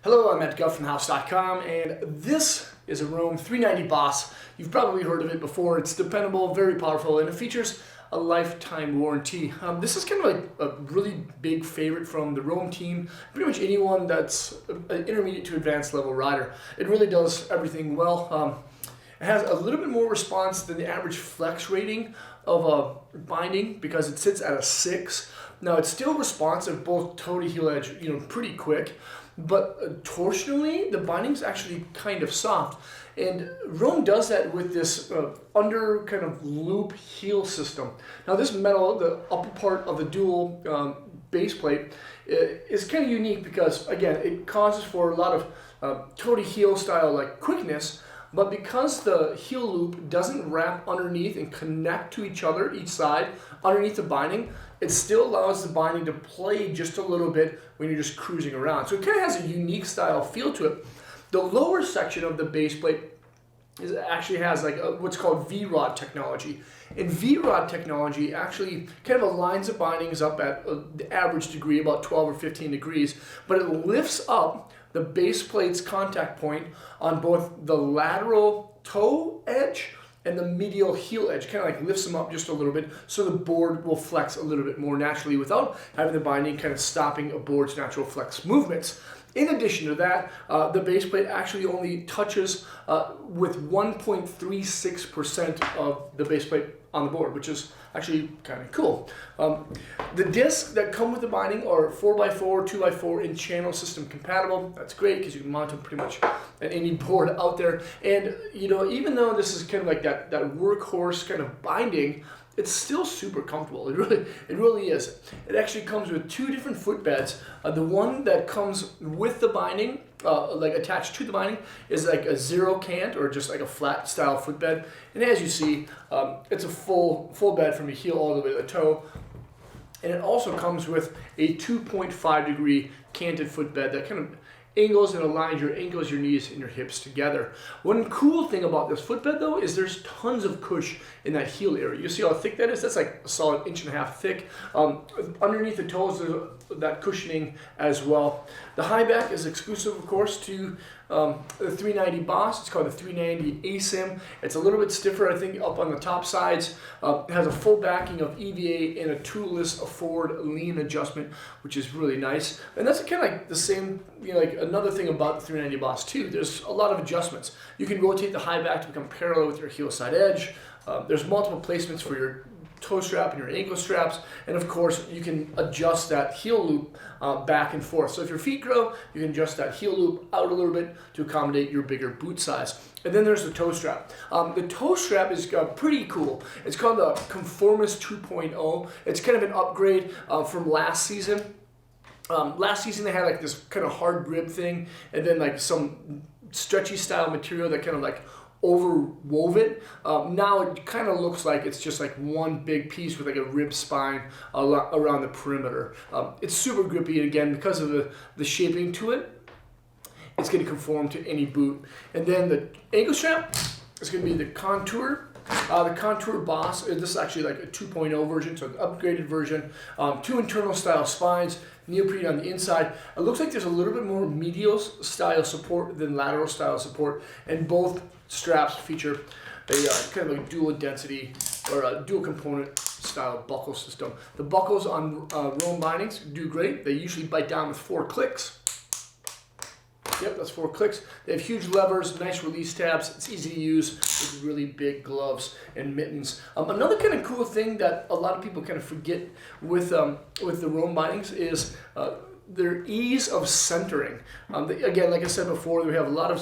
Hello, I'm Matt Guff from House.com, and this is a Roam 390 Boss. You've probably heard of it before. It's dependable, very powerful, and it features a lifetime warranty. This is kind of like a really big favorite from the Roam team. Pretty much anyone that's an intermediate to advanced level rider. It really does everything well. It has a little bit more response than the average flex rating of a binding because it sits at a 6. Now it's still responsive both toe to heel edge, pretty quick, but torsionally the binding's actually kind of soft. And Roam does that with this under kind of loop heel system. Now this metal, the upper part of the dual base plate, is kind of unique because again it causes for a lot of toe to heel style like quickness. But because the heel loop doesn't wrap underneath and connect to each other, each side, underneath the binding, it still allows the binding to play just a little bit when you're just cruising around. So it kind of has a unique style feel to it. The lower section of the base plate actually has like what's called V-rod technology. And V-rod technology actually kind of aligns the bindings up at the average degree, about 12 or 15 degrees, but it lifts up the base plate's contact point on both the lateral toe edge and the medial heel edge, kind of like lifts them up just a little bit so the board will flex a little bit more naturally without having the binding kind of stopping a board's natural flex movements. In addition to that, the base plate actually only touches with 1.36% of the base plate on the board, which is actually kind of cool. The discs that come with the binding are 4x4, 2x4, and channel system compatible. That's great because you can mount them pretty much at any board out there. And even though this is kind of like that workhorse kind of binding, it's still super comfortable. It really is. It actually comes with two different footbeds. The one that comes with the binding, like attached to the binding, is like a zero cant or just like a flat style footbed. And as you see, it's a full bed from the heel all the way to the toe. And it also comes with a 2.5 degree canted footbed that kind of angles and aligns your ankles, your knees, and your hips together. One cool thing about this footbed though is there's tons of cush in that heel area. You see how thick that is? That's like a solid 1.5 inches thick. Underneath the toes there's that cushioning as well. The high back is exclusive of course to the 390 Boss. It's called the 390 ASIM. It's a little bit stiffer, I think, up on the top sides. It has a full backing of EVA and a toolless forward lean adjustment, which is really nice. And that's kind of like the same, like another thing about the 390 Boss too. There's a lot of adjustments. You can rotate the high back to become parallel with your heel side edge. There's multiple placements for your toe strap and your ankle straps, and of course you can adjust that heel loop back and forth. So if your feet grow, you can adjust that heel loop out a little bit to accommodate your bigger boot size. And then there's the toe strap. The toe strap is pretty cool. It's called the Conformis 2.0. It's kind of an upgrade from last season. Last season they had like this kind of hard grip thing and then like some stretchy style material that kind of like overwove it. Now it kind of looks like it's just like one big piece with like a rib spine around the perimeter. It's super grippy, and again, because of the shaping to it, it's going to conform to any boot. And then the ankle strap is going to be the Contour. The Contour Boss, this is actually like a 2.0 version, so an upgraded version. Two internal style spines, neoprene on the inside. It looks like there's a little bit more medial style support than lateral style support, and both straps feature a kind of a dual density or a dual component style buckle system. The buckles on Roam bindings do great. They usually bite down with 4 clicks. Yep, that's 4 clicks. They have huge levers, nice release tabs. It's easy to use with really big gloves and mittens. Another kind of cool thing that a lot of people kind of forget with the Roam bindings is their ease of centering. Again, like I said before, we have a lot of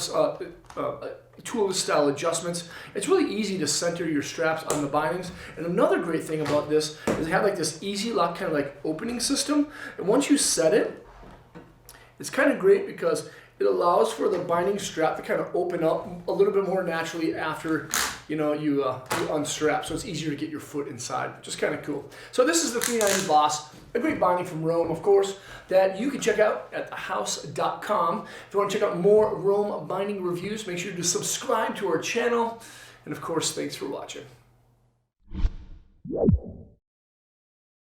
toolless style adjustments. It's really easy to center your straps on the bindings. And another great thing about this is they have like this easy lock kind of like opening system. And once you set it, it's kind of great because it allows for the binding strap to kind of open up a little bit more naturally after you unstrap, so it's easier to get your foot inside, which is kind of cool. So this is the 390 Boss, a great binding from Roam, of course, that you can check out at thehouse.com. If you want to check out more Roam binding reviews, make sure to subscribe to our channel. And of course, thanks for watching.